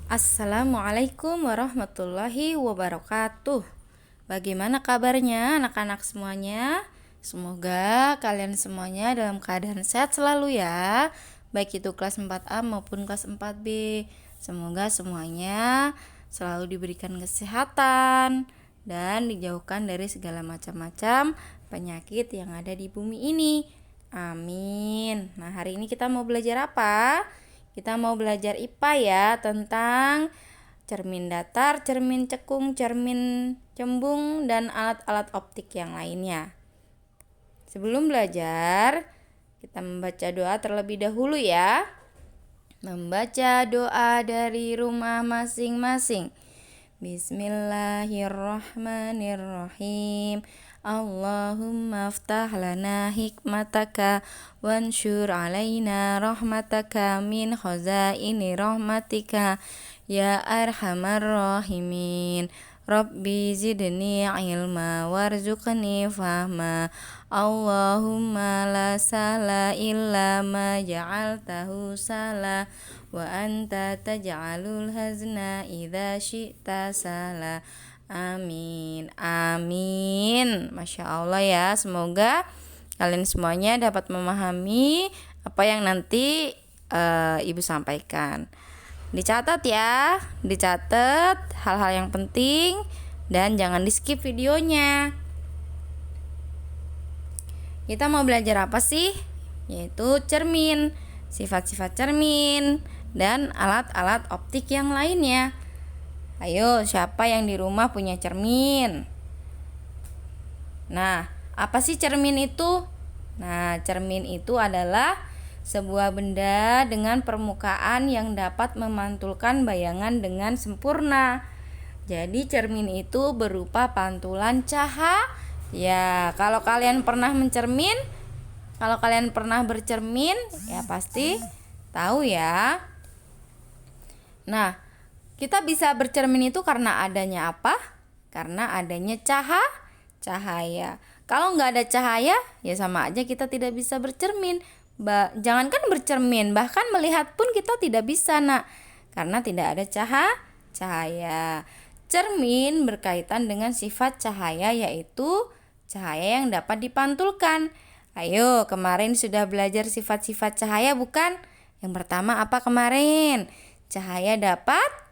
Assalamualaikum warahmatullahi wabarakatuh. Bagaimana kabarnya anak-anak semuanya? Semoga kalian semuanya dalam keadaan sehat selalu ya, baik itu kelas 4A maupun kelas 4B. Semoga semuanya selalu diberikan kesehatan dan dijauhkan dari segala macam-macam penyakit yang ada di bumi ini. Amin. Nah, hari ini kita mau belajar apa? Kita mau belajar IPA ya, tentang cermin datar, cermin cekung, cermin cembung, dan alat-alat optik yang lainnya. Sebelum belajar, kita membaca doa terlebih dahulu ya. Membaca doa dari rumah masing-masing. Bismillahirrahmanirrahim. Allahumma aftah lana hikmataka wansyur alaina rahmataka min khazaini rahmatika ya arhamar rahimin. Rabbi zidni ilma warzuqni fahma. Allahumma la sahla illa ma ja'altahu sahla wa anta taj'alul hazna idza syi'ta sahla. Amin. Amin. Masya Allah ya. Semoga kalian semuanya dapat memahami apa yang nanti Ibu sampaikan. Dicatat ya, dicatat hal-hal yang penting dan jangan di skip videonya. Kita mau belajar apa sih? Yaitu cermin, sifat-sifat cermin, dan alat-alat optik yang lainnya. Ayo, siapa yang di rumah punya cermin? Nah, apa sih cermin itu? Nah, cermin itu adalah sebuah benda dengan permukaan yang dapat memantulkan bayangan dengan sempurna. Jadi cermin itu berupa pantulan cahaya. Ya, kalau kalian pernah bercermin, ya pasti tahu ya. Nah, kita bisa bercermin itu karena adanya apa? Karena adanya cahaya. Kalau nggak ada cahaya, ya sama aja kita tidak bisa bercermin. Jangankan bercermin, bahkan melihat pun kita tidak bisa, nak, karena tidak ada cahaya. Cermin berkaitan dengan sifat cahaya, yaitu cahaya yang dapat dipantulkan. Ayo, kemarin sudah belajar sifat-sifat cahaya bukan? Yang pertama apa kemarin? Cahaya dapat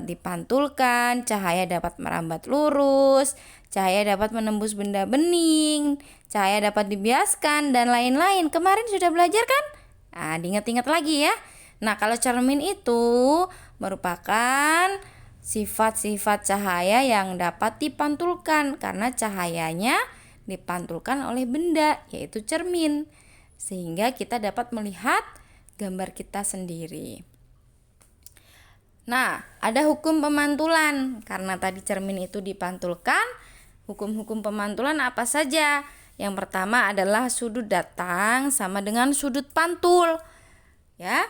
dipantulkan, cahaya dapat merambat lurus, cahaya dapat menembus benda bening, cahaya dapat dibiaskan, dan lain-lain. Kemarin sudah belajar kan? Nah, diingat-ingat lagi ya. Nah, kalau cermin itu merupakan sifat-sifat cahaya yang dapat dipantulkan karena cahayanya dipantulkan oleh benda, yaitu cermin, sehingga kita dapat melihat gambar kita sendiri. Nah, ada hukum pemantulan. Karena tadi cermin itu dipantulkan, hukum-hukum pemantulan apa saja? Yang pertama adalah sudut datang sama dengan sudut pantul. Ya.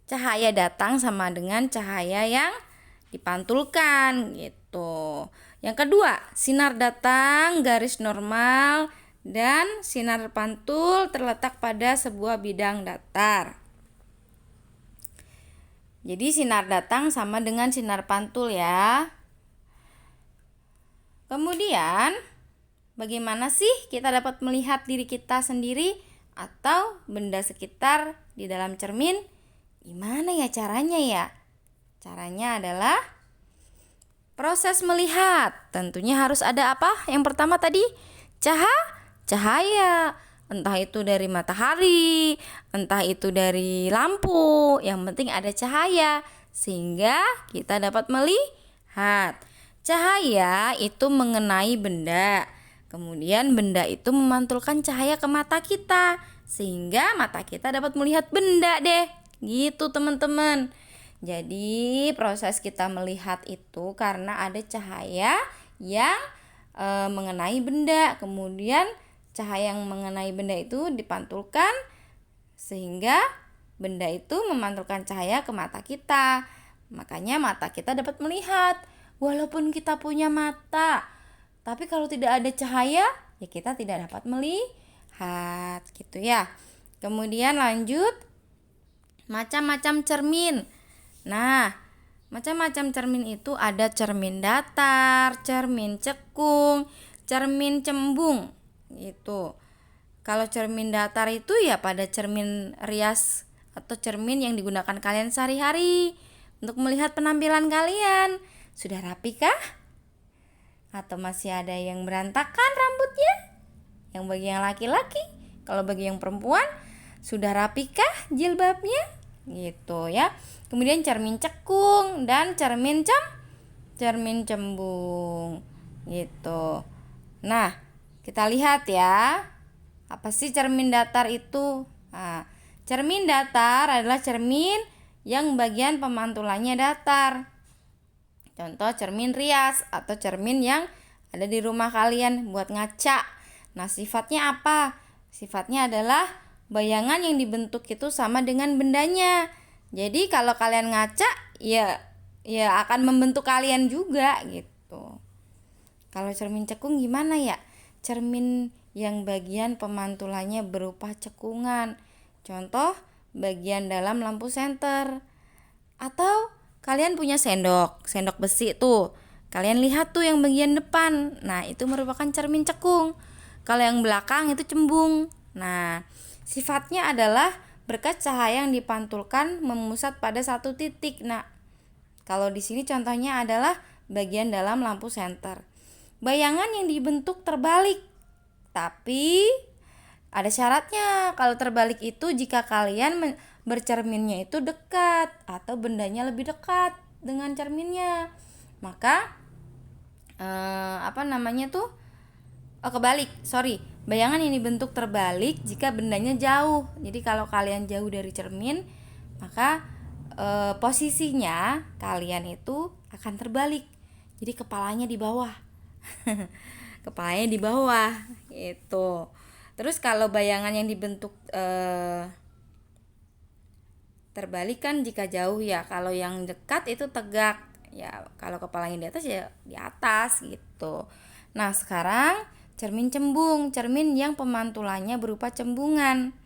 Cahaya datang sama dengan cahaya yang dipantulkan gitu. Yang kedua, sinar datang garis normal dan sinar pantul terletak pada sebuah bidang datar. Jadi sinar datang sama dengan sinar pantul ya. Kemudian, bagaimana sih kita dapat melihat diri kita sendiri atau benda sekitar di dalam cermin? Gimana ya caranya ya? Caranya adalah proses melihat. Tentunya harus ada apa? Yang pertama tadi cahaya. Entah itu dari matahari, entah itu dari lampu. Yang penting ada cahaya sehingga kita dapat melihat. Cahaya itu mengenai benda. Kemudian benda itu memantulkan cahaya ke mata kita sehingga mata kita dapat melihat benda deh. Gitu teman-teman. Jadi proses kita melihat itu karena ada cahaya yang mengenai benda. Kemudian cahaya yang mengenai benda itu dipantulkan sehingga benda itu memantulkan cahaya ke mata kita. Makanya mata kita dapat melihat. Walaupun kita punya mata, tapi kalau tidak ada cahaya, ya kita tidak dapat melihat gitu ya. Kemudian lanjut, Macam-macam cermin. Nah, macam-macam cermin itu ada cermin datar, cermin cekung, cermin cembung gitu. Kalau cermin datar itu ya pada cermin rias atau cermin yang digunakan kalian sehari-hari untuk melihat penampilan kalian. Sudah rapi kah? Atau masih ada yang berantakan rambutnya? Yang bagi yang laki-laki, kalau bagi yang perempuan, sudah rapikah jilbabnya? Gitu ya. Kemudian cermin cekung dan cermin cembung. Gitu. Nah, kita lihat ya. Apa sih cermin datar itu? Nah, cermin datar adalah cermin yang bagian pemantulannya datar. Contoh cermin rias atau cermin yang ada di rumah kalian buat ngaca. Nah, sifatnya apa? Sifatnya adalah bayangan yang dibentuk itu sama dengan bendanya. Jadi kalau kalian ngaca, ya akan membentuk kalian juga gitu. Kalau cermin cekung gimana ya? Cermin yang bagian pemantulannya berupa cekungan. Contoh bagian dalam lampu senter. Atau kalian punya sendok besi tuh. Kalian lihat tuh yang bagian depan. Nah, itu merupakan cermin cekung. Kalau yang belakang itu cembung. Nah, sifatnya adalah berkat cahaya yang dipantulkan memusat pada satu titik. Nah, kalau di sini contohnya adalah bagian dalam lampu senter. Bayangan yang dibentuk terbalik. Tapi ada syaratnya. Kalau terbalik itu jika kalian bercerminnya itu dekat atau bendanya lebih dekat dengan cerminnya, maka kebalik. Bayangan yang dibentuk terbalik jika bendanya jauh. Jadi kalau kalian jauh dari cermin, maka posisinya kalian itu akan terbalik. Jadi kepalanya di bawah. Kepalanya di bawah gitu. Terus kalau bayangan yang dibentuk terbalik kan jika jauh ya. Kalau yang dekat itu tegak. Ya, kalau kepalanya di atas ya di atas gitu. Nah, sekarang cermin cembung, cermin yang pemantulannya berupa cembungan.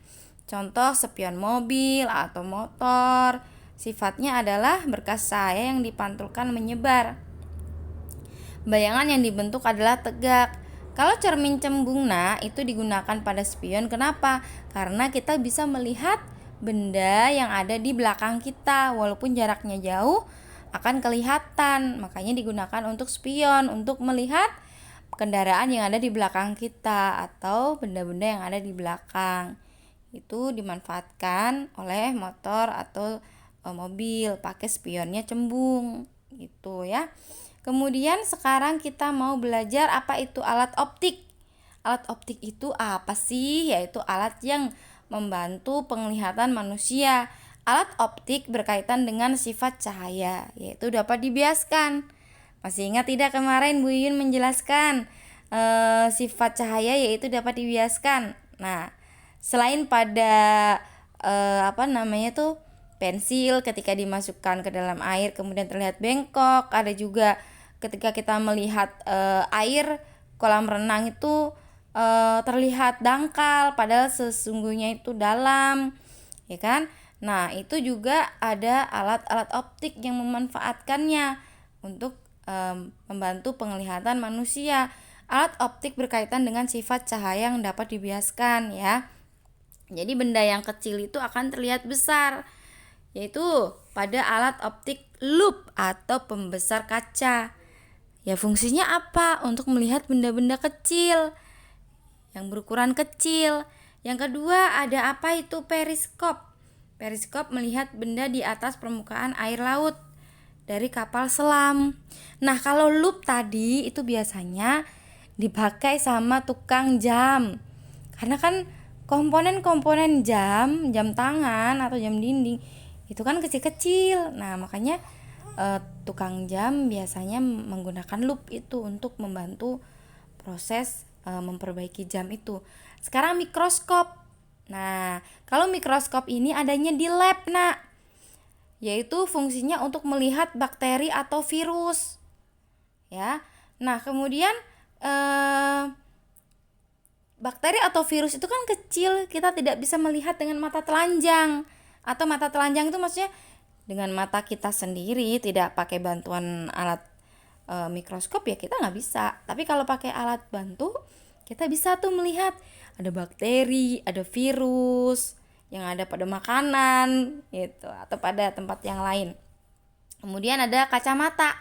Contoh spion mobil atau motor. Sifatnya adalah berkas cahaya yang dipantulkan menyebar. Bayangan yang dibentuk adalah tegak. Kalau cermin cembung, nah itu digunakan pada spion. Kenapa? Karena kita bisa melihat benda yang ada di belakang kita, walaupun jaraknya jauh akan kelihatan. Makanya digunakan untuk spion, untuk melihat kendaraan yang ada di belakang kita atau benda-benda yang ada di belakang. Itu dimanfaatkan oleh motor atau mobil pakai spionnya cembung gitu ya. Kemudian sekarang kita mau belajar apa itu alat optik. Alat optik itu apa sih? Yaitu alat yang membantu penglihatan manusia. Alat optik berkaitan dengan sifat cahaya, yaitu dapat dibiaskan. Masih ingat tidak kemarin Bu Yun menjelaskan sifat cahaya yaitu dapat dibiaskan. Nah, selain pada pensil ketika dimasukkan ke dalam air kemudian terlihat bengkok, ada juga ketika kita melihat air kolam renang itu terlihat dangkal padahal sesungguhnya itu dalam, ya kan? Nah, itu juga ada alat-alat optik yang memanfaatkannya untuk membantu penglihatan manusia. Alat optik berkaitan dengan sifat cahaya yang dapat dibiaskan ya. Jadi benda yang kecil itu akan terlihat besar, yaitu pada alat optik loop atau pembesar kaca. Ya, fungsinya apa? Untuk melihat benda-benda kecil yang berukuran kecil. Yang kedua ada apa itu periskop. Periskop melihat benda di atas permukaan air laut dari kapal selam. Nah, kalau loop tadi itu biasanya dipakai sama tukang jam. Karena kan komponen-komponen jam tangan atau jam dinding itu kan kecil-kecil. Nah, makanya tukang jam biasanya menggunakan loop itu untuk membantu proses memperbaiki jam itu. Sekarang mikroskop. Nah, kalau mikroskop ini adanya di lab, Nak. Yaitu fungsinya untuk melihat bakteri atau virus. Ya. Nah, kemudian bakteri atau virus itu kan kecil, kita tidak bisa melihat dengan mata telanjang. Atau mata telanjang itu maksudnya dengan mata kita sendiri, tidak pakai bantuan alat mikroskop ya kita nggak bisa. Tapi kalau pakai alat bantu, kita bisa tuh melihat ada bakteri, ada virus yang ada pada makanan gitu atau pada tempat yang lain. Kemudian ada kacamata.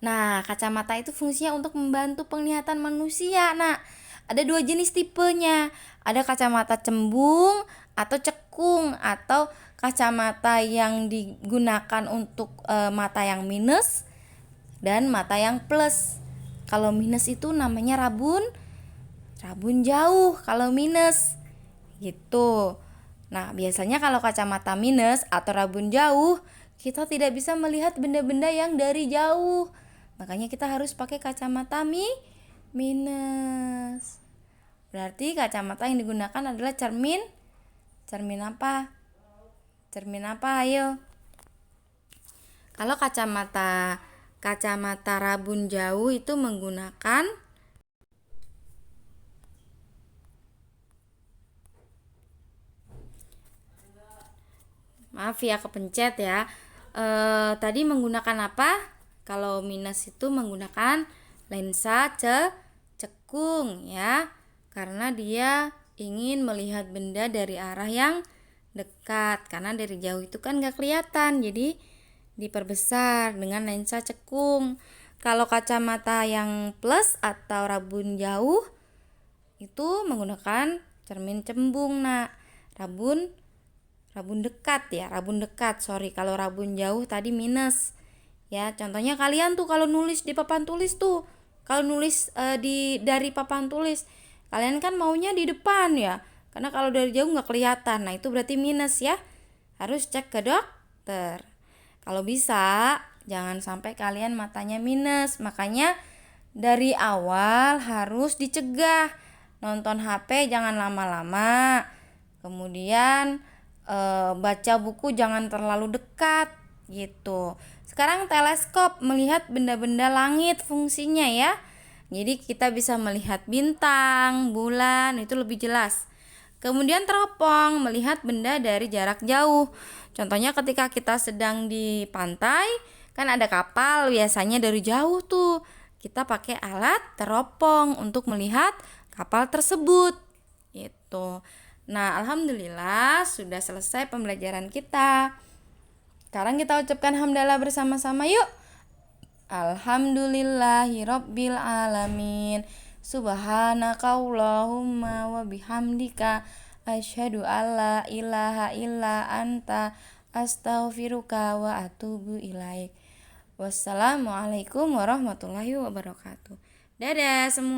Nah, kacamata itu fungsinya untuk membantu penglihatan manusia. Nah, ada dua jenis tipenya. Ada kacamata cembung atau cekung, atau kacamata yang digunakan untuk mata yang minus dan mata yang plus. Kalau minus itu namanya rabun jauh kalau minus gitu. Nah, biasanya kalau kacamata minus atau rabun jauh, kita tidak bisa melihat benda-benda yang dari jauh. Makanya kita harus pakai kacamata minus. Berarti kacamata yang digunakan adalah cermin apa? Cermin apa? Ayo. Kalau kacamata rabun jauh itu menggunakan maaf ya kepencet ya. Tadi menggunakan apa? Kalau minus itu menggunakan lensa cekung ya, karena dia ingin melihat benda dari arah yang dekat, karena dari jauh itu kan gak kelihatan, jadi diperbesar dengan lensa cekung. Kalau kacamata yang plus atau rabun jauh itu menggunakan cermin cembung. Nah, rabun dekat, kalau rabun jauh tadi minus ya. Contohnya kalian tuh kalau nulis di papan tulis tuh, kalau nulis dari papan tulis, kalian kan maunya di depan ya, karena kalau dari jauh nggak kelihatan. Nah, itu berarti minus ya, harus cek ke dokter. Kalau bisa jangan sampai kalian matanya minus. Makanya dari awal harus dicegah. Nonton HP jangan lama-lama. Kemudian baca buku jangan terlalu dekat gitu. Sekarang teleskop melihat benda-benda langit fungsinya ya. Jadi kita bisa melihat bintang, bulan, itu lebih jelas. Kemudian teropong melihat benda dari jarak jauh. Contohnya ketika kita sedang di pantai, kan ada kapal biasanya dari jauh tuh. Kita pakai alat teropong untuk melihat kapal tersebut. Gitu. Nah, alhamdulillah sudah selesai pembelajaran kita. Sekarang kita ucapkan hamdalah bersama-sama yuk. Alhamdulillahirabbil alamin. Subhanakallahumma wa bihamdika asyhadu alla ilaha illa anta astaghfiruka wa atubu ilaik. Wassalamualaikum warahmatullahi wabarakatuh. Dadah semua.